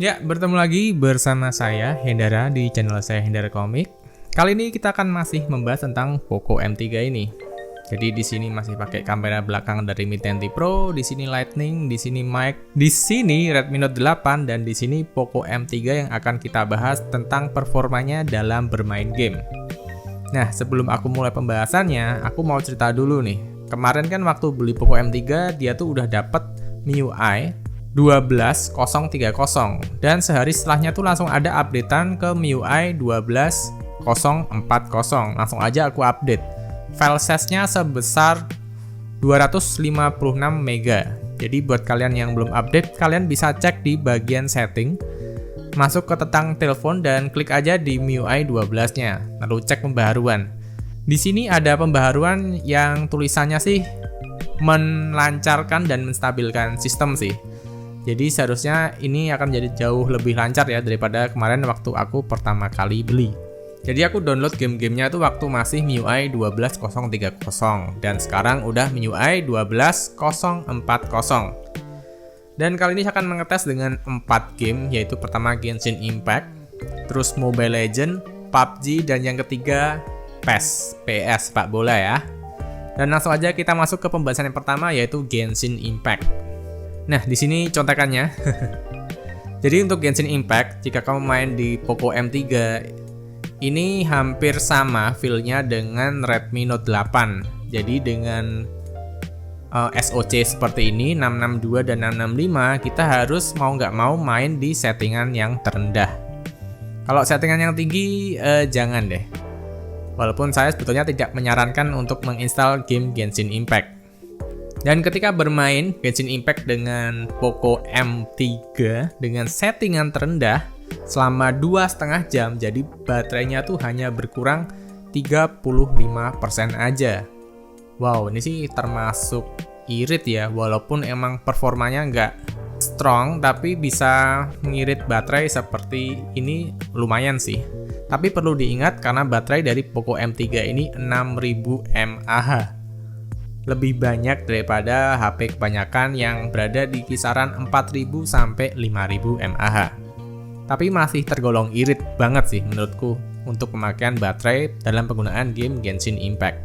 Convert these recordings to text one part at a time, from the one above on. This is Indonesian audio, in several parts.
Ya, bertemu lagi bersama saya Hendara di channel saya Hendara Komik. Kali ini kita akan masih membahas tentang Poco M3 ini. Jadi di sini masih pakai kamera belakang dari Mi 10T Pro, di sini Lightning, di sini mic, di sini Redmi Note 8 dan di sini Poco M3 yang akan kita bahas tentang performanya dalam bermain game. Nah, sebelum aku mulai pembahasannya, aku mau cerita dulu nih. Kemarin kan waktu beli Poco M3, dia tuh udah dapet MIUI 12030 dan sehari setelahnya tuh langsung ada updatean ke MIUI 12040. Langsung aja aku update. File size-nya sebesar 256 MB. Jadi buat kalian yang belum update, kalian bisa cek di bagian setting, masuk ke tentang telepon dan klik aja di MIUI 12-nya, lalu cek pembaharuan. Di sini ada pembaharuan yang tulisannya sih melancarkan dan menstabilkan sistem sih. Jadi seharusnya ini akan jadi jauh lebih lancar ya daripada kemarin waktu aku pertama kali beli. Jadi aku download game-gamenya tuh waktu masih MIUI 12030 dan sekarang udah MIUI 12040. Dan kali ini saya akan mengetes dengan 4 game, yaitu pertama Genshin Impact, terus Mobile Legends, PUBG, dan yang ketiga PS sepak bola ya. Dan langsung aja kita masuk ke pembahasan yang pertama, yaitu Genshin Impact. Nah, di sini contekannya. Jadi untuk Genshin Impact, jika kamu main di Poco M3, ini hampir sama feel-nya dengan Redmi Note 8. Jadi dengan SoC seperti ini, 662 dan 665, kita harus mau nggak mau main di settingan yang terendah. Kalau settingan yang tinggi, jangan deh. Walaupun saya sebetulnya tidak menyarankan untuk menginstal game Genshin Impact. Dan ketika bermain Genshin Impact dengan Poco M3 dengan settingan terendah selama 2,5 jam, jadi baterainya tuh hanya berkurang 35% aja. Wow, ini sih termasuk irit ya, walaupun emang performanya nggak strong, tapi bisa mengirit baterai seperti ini lumayan sih. Tapi perlu diingat karena baterai dari Poco M3 ini 6000 mAh. Lebih banyak daripada HP kebanyakan yang berada di kisaran 4000 sampai 5000 mAh. Tapi masih tergolong irit banget sih menurutku untuk pemakaian baterai dalam penggunaan game Genshin Impact.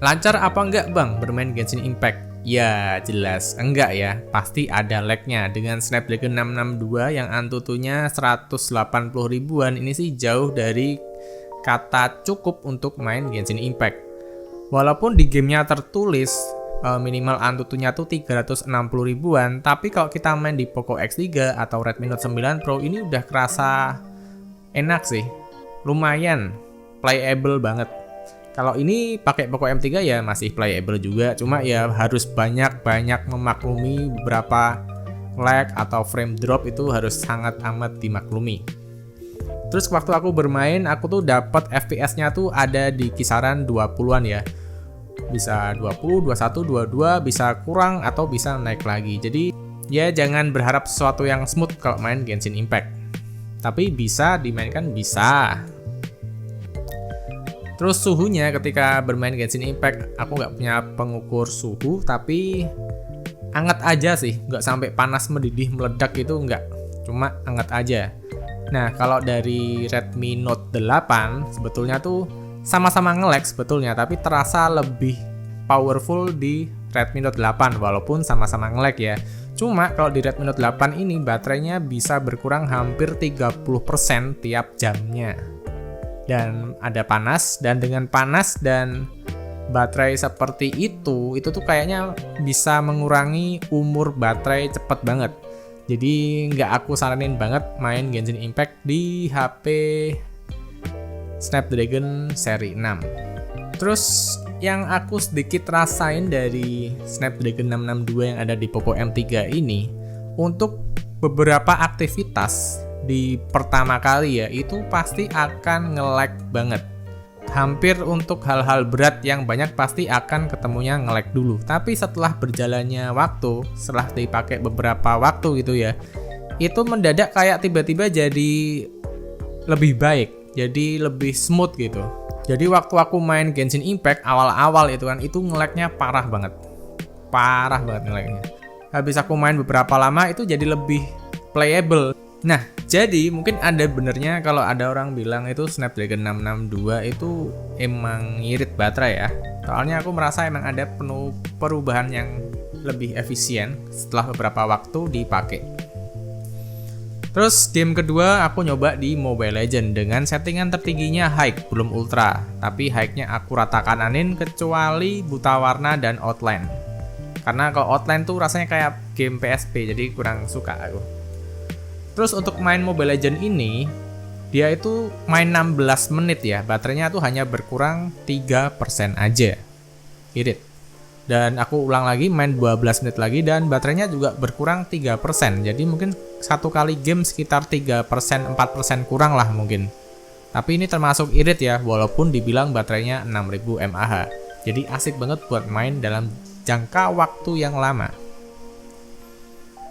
Lancar apa enggak bang bermain Genshin Impact? Ya jelas enggak ya, pasti ada lag-nya. Dengan Snapdragon 662 yang Antutunya 180 ribuan, ini sih jauh dari kata cukup untuk main Genshin Impact. Walaupun di gamenya tertulis minimal Antutunya tuh 360 ribuan, tapi kalau kita main di Poco X3 atau Redmi Note 9 Pro ini udah kerasa enak sih. Lumayan playable banget. Kalau ini pakai Poco M3 ya masih playable juga, cuma ya harus banyak-banyak memaklumi beberapa lag atau frame drop, itu harus sangat amat dimaklumi. Terus waktu aku bermain, aku tuh dapat FPS-nya tuh ada di kisaran 20-an ya. Bisa 20, 21, 22, bisa kurang atau bisa naik lagi. Jadi ya jangan berharap sesuatu yang smooth kalau main Genshin Impact. Tapi bisa dimainkan, bisa. Terus suhunya ketika bermain Genshin Impact, aku nggak punya pengukur suhu, tapi hangat aja sih, nggak sampai panas mendidih meledak itu nggak, cuma hangat aja. Nah kalau dari Redmi Note 8 sebetulnya tuh sama-sama nge-lag sebetulnya, tapi terasa lebih powerful di Redmi Note 8 walaupun sama-sama nge-lag ya. Cuma kalau di Redmi Note 8 ini baterainya bisa berkurang hampir 30% tiap jamnya. Dan ada panas, dan dengan panas dan baterai seperti itu tuh kayaknya bisa mengurangi umur baterai cepet banget. Jadi nggak aku saranin banget main Genshin Impact di HP Snapdragon seri 6. Terus yang aku sedikit rasain dari Snapdragon 662 yang ada di Poco M3 ini, untuk beberapa aktivitas di pertama kali ya, itu pasti akan nge-lag banget. Hampir untuk hal-hal berat yang banyak pasti akan ketemunya nge-lag dulu. Tapi setelah berjalannya waktu, setelah dipakai beberapa waktu gitu ya, itu mendadak kayak tiba-tiba jadi lebih baik, jadi lebih smooth gitu. Jadi waktu aku main Genshin Impact awal-awal itu kan, itu nge-lag-nya parah banget nge-lag-nya. Habis aku main beberapa lama itu jadi lebih playable. Nah, jadi mungkin ada benernya kalau ada orang bilang itu Snapdragon 662 itu emang ngirit baterai ya. Soalnya aku merasa emang ada perubahan yang lebih efisien setelah beberapa waktu dipakai. Terus game kedua aku nyoba di Mobile Legends dengan settingan tertingginya high, belum ultra. Tapi high-nya aku rata kananin kecuali buta warna dan outline. Karena kalau outline tuh rasanya kayak game PSP, jadi kurang suka aku. Terus untuk main Mobile Legends ini, dia itu main 16 menit ya, baterainya tuh hanya berkurang 3% aja. Irit. Dan aku ulang lagi main 12 menit lagi dan baterainya juga berkurang 3%. Jadi mungkin satu kali game sekitar 3%, 4% kurang lah mungkin. Tapi ini termasuk irit ya, walaupun dibilang baterainya 6000 mAh. Jadi asik banget buat main dalam jangka waktu yang lama.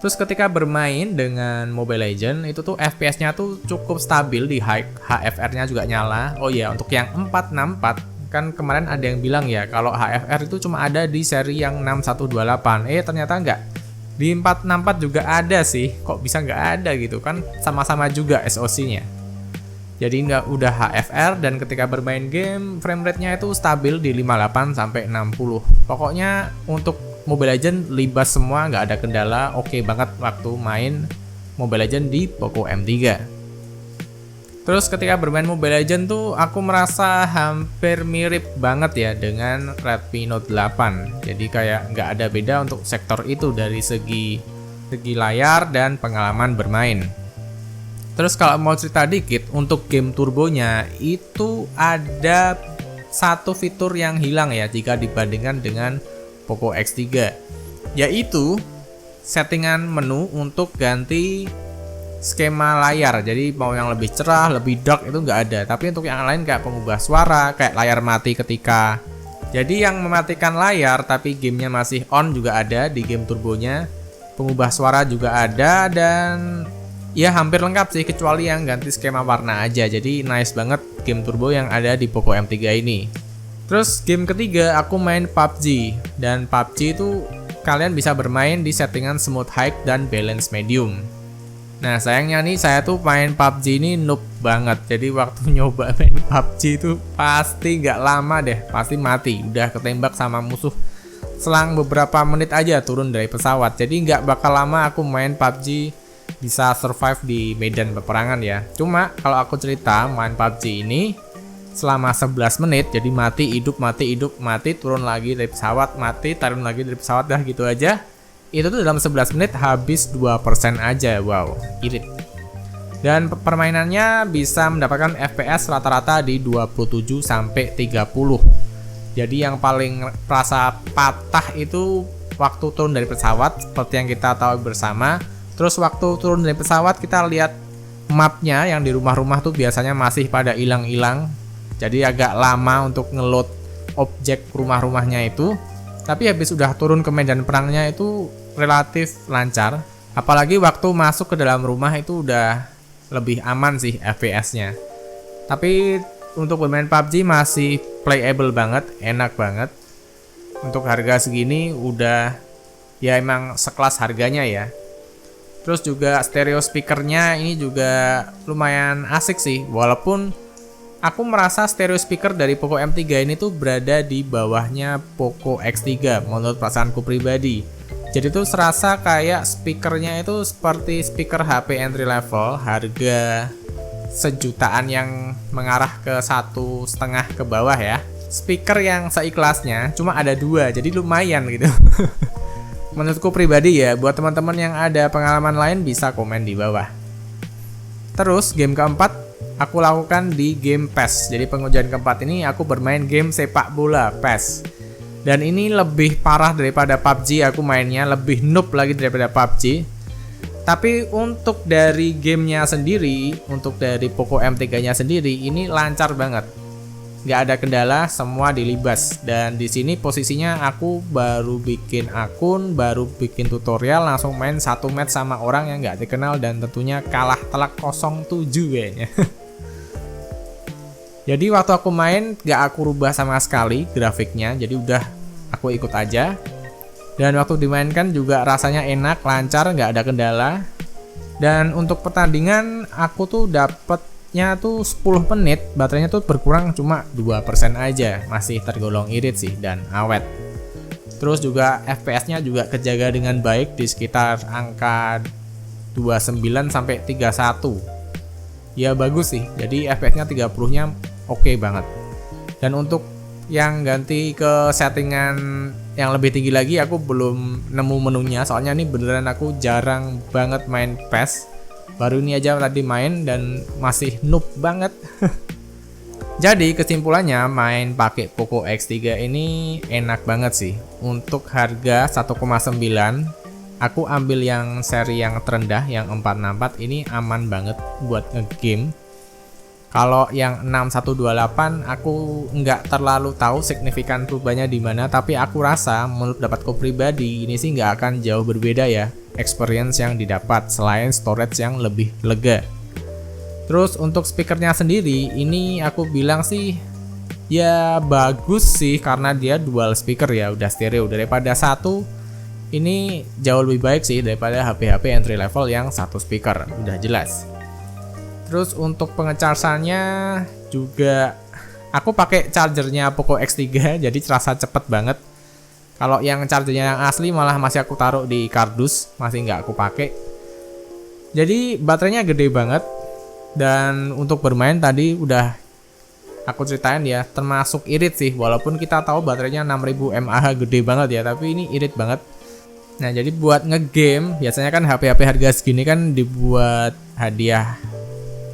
Terus ketika bermain dengan Mobile Legends itu tuh FPS-nya tuh cukup stabil di high, HFR-nya juga nyala. Oh iya, untuk yang 464 kan kemarin ada yang bilang ya kalau HFR itu cuma ada di seri yang 6128. Ternyata enggak. Di 464 juga ada sih. Kok bisa nggak ada gitu kan? Sama-sama juga SoC-nya. Jadi nggak udah HFR dan ketika bermain game frame rate-nya itu stabil di 58 sampai 60. Pokoknya untuk Mobile Legends libas semua, nggak ada kendala, oke banget waktu main Mobile Legends di Poco M3. Terus ketika bermain Mobile Legends tuh aku merasa hampir mirip banget ya dengan Redmi Note 8. Jadi kayak nggak ada beda untuk sektor itu dari segi layar dan pengalaman bermain. Terus kalau mau cerita dikit, untuk game turbonya itu ada satu fitur yang hilang ya jika dibandingkan dengan Poco X3, yaitu settingan menu untuk ganti skema layar. Jadi mau yang lebih cerah, lebih dark itu nggak ada. Tapi untuk yang lain kayak pengubah suara, kayak layar mati ketika. Jadi yang mematikan layar tapi gamenya masih on juga ada di game turbonya. Pengubah suara juga ada dan ya hampir lengkap sih kecuali yang ganti skema warna aja. Jadi nice banget game turbo yang ada di Poco M3 ini. Terus game ketiga aku main PUBG, dan PUBG itu kalian bisa bermain di settingan smooth high dan balance medium. Nah sayangnya nih saya tuh main PUBG ini noob banget, jadi waktu nyoba main PUBG itu pasti nggak lama deh, pasti mati, udah ketembak sama musuh selang beberapa menit aja turun dari pesawat. Jadi nggak bakal lama aku main PUBG bisa survive di medan peperangan ya. Cuma kalau aku cerita main PUBG ini selama 11 menit, jadi mati, hidup, mati, turun lagi dari pesawat, mati, turun lagi dari pesawat, dah gitu aja. Itu tuh dalam 11 menit habis 2% aja, wow, irit. Dan permainannya bisa mendapatkan FPS rata-rata di 27 sampai 30. Jadi yang paling rasa patah itu waktu turun dari pesawat, seperti yang kita tahu bersama. Terus waktu turun dari pesawat kita lihat mapnya yang di rumah-rumah tuh biasanya masih pada hilang-hilang. Jadi agak lama untuk ngeload objek rumah-rumahnya itu. Tapi habis udah turun ke medan perangnya itu relatif lancar. Apalagi waktu masuk ke dalam rumah itu udah lebih aman sih FPS-nya. Tapi untuk bermain PUBG masih playable banget, enak banget. Untuk harga segini udah ya emang sekelas harganya ya. Terus juga stereo speakernya ini juga lumayan asik sih. Walaupun aku merasa stereo speaker dari Poco M3 ini tuh berada di bawahnya Poco X3 menurut perasaanku pribadi. Jadi tuh serasa kayak speakernya itu seperti speaker HP entry level, harga sejutaan yang mengarah ke 1,5 ke bawah ya. Speaker yang seikhlasnya cuma ada 2, jadi lumayan gitu. Menurutku pribadi ya, buat teman-teman yang ada pengalaman lain bisa komen di bawah. Terus game keempat aku lakukan di game PES. Jadi pengujian keempat ini aku bermain game sepak bola PES. Dan ini lebih parah daripada PUBG, aku mainnya lebih noob lagi daripada PUBG. Tapi untuk dari gamenya sendiri, untuk dari Poco M3-nya sendiri, ini lancar banget. Nggak ada kendala, semua dilibas. Dan di sini posisinya aku baru bikin akun, baru bikin tutorial, langsung main 1 match sama orang yang nggak dikenal dan tentunya kalah telak 0-7 kayaknya. Jadi waktu aku main gak aku rubah sama sekali grafiknya, jadi udah aku ikut aja. Dan waktu dimainkan juga rasanya enak, lancar, gak ada kendala. Dan untuk pertandingan aku tuh dapatnya tuh 10 menit, baterainya tuh berkurang cuma 2% aja, masih tergolong irit sih dan awet. Terus juga FPS-nya juga kejaga dengan baik di sekitar angka 29 sampai 31. Ya bagus sih. Jadi FPS-nya 30-nya oke banget. Dan untuk yang ganti ke settingan yang lebih tinggi lagi aku belum nemu menunya, soalnya ini beneran aku jarang banget main PES. Baru ini aja tadi main dan masih noob banget. Jadi kesimpulannya main pakai Poco X3 ini enak banget sih. Untuk harga 1,9 aku ambil yang seri yang terendah yang 464, ini aman banget buat ngegame. Kalau yang 6128 aku nggak terlalu tahu signifikan perubahannya di mana, tapi aku rasa menurut dapatku pribadi ini sih nggak akan jauh berbeda ya experience yang didapat selain storage yang lebih lega. Terus untuk speakernya sendiri ini aku bilang sih ya bagus sih karena dia dual speaker ya, udah stereo. Daripada satu ini jauh lebih baik sih daripada HP-HP entry level yang satu speaker, udah jelas. Terus untuk pengecasannya juga aku pakai chargernya Poco X3 jadi terasa cepet banget. Kalau yang chargernya yang asli malah masih aku taruh di kardus, masih nggak aku pakai. Jadi baterainya gede banget. Dan untuk bermain tadi udah aku ceritain ya, termasuk irit sih. Walaupun kita tahu baterainya 6000 mAh gede banget ya, tapi ini irit banget. Nah jadi buat ngegame biasanya kan HP-HP harga segini kan dibuat hadiah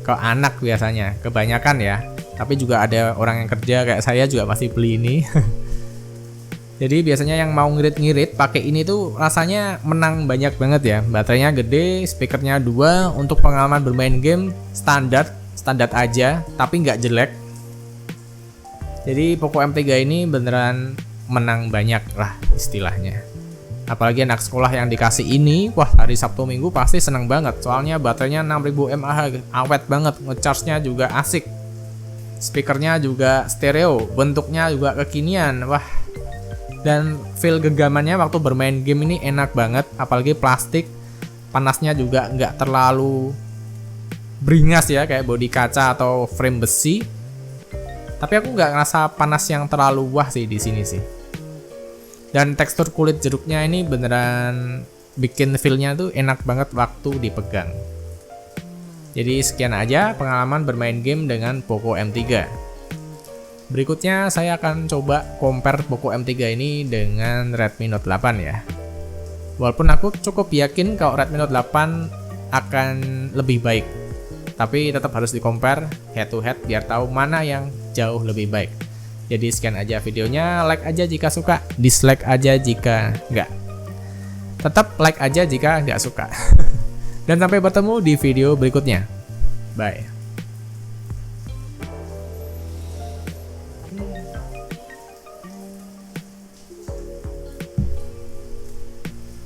ke anak biasanya, kebanyakan ya. Tapi juga ada orang yang kerja kayak saya juga masih beli ini. Jadi biasanya yang mau ngirit-ngirit pakai ini tuh rasanya menang banyak banget ya. Baterainya gede, speakernya 2, untuk pengalaman bermain game standar aja, tapi nggak jelek. Jadi Poco M3 ini beneran menang banyak lah istilahnya. Apalagi anak sekolah yang dikasih ini, wah hari Sabtu Minggu pasti seneng banget. Soalnya baterainya 6000 mAh, awet banget, ngecharge-nya juga asik. Speakernya juga stereo, bentuknya juga kekinian, wah. Dan feel genggamannya waktu bermain game ini enak banget, apalagi plastik. Panasnya juga nggak terlalu beringas ya, kayak bodi kaca atau frame besi. Tapi aku nggak ngerasa panas yang terlalu wah sih di sini sih. Dan tekstur kulit jeruknya ini beneran bikin feel-nya tuh enak banget waktu dipegang. Jadi sekian aja pengalaman bermain game dengan Poco M3. Berikutnya saya akan coba compare Poco M3 ini dengan Redmi Note 8 ya. Walaupun aku cukup yakin kalau Redmi Note 8 akan lebih baik. Tapi tetap harus di-compare head to head biar tahu mana yang jauh lebih baik. Jadi sekian aja videonya, like aja jika suka, dislike aja jika nggak. Tetap like aja jika nggak suka. Dan sampai bertemu di video berikutnya. Bye.